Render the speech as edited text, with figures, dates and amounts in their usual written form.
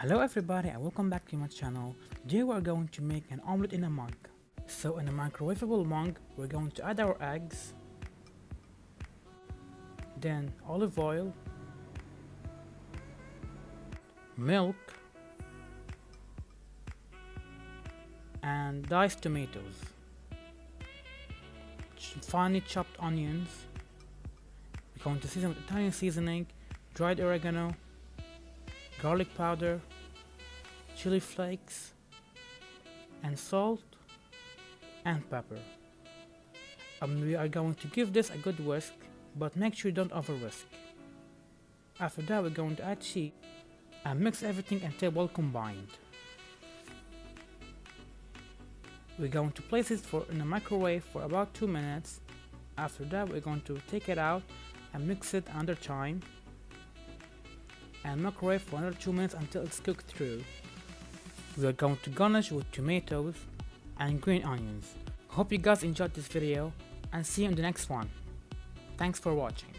Hello everybody and welcome back to my channel. Today we are going to make an omelette in a mug. So in a microwavable mug we're going to add our eggs, then olive oil, milk, and diced tomatoes, finely chopped onions. We're going to season with Italian seasoning, dried oregano, garlic powder, chili flakes, and salt and pepper. We are going to give this a good whisk, but make sure you don't over whisk. After that we're going to add cheese and mix everything until well combined. We're going to place it in the microwave for about 2 minutes. After that we're going to take it out and mix it another time and microwave for another 2 minutes until it's cooked through. We are going to garnish with tomatoes and green onions. Hope you guys enjoyed this video and see you in the next one. Thanks for watching.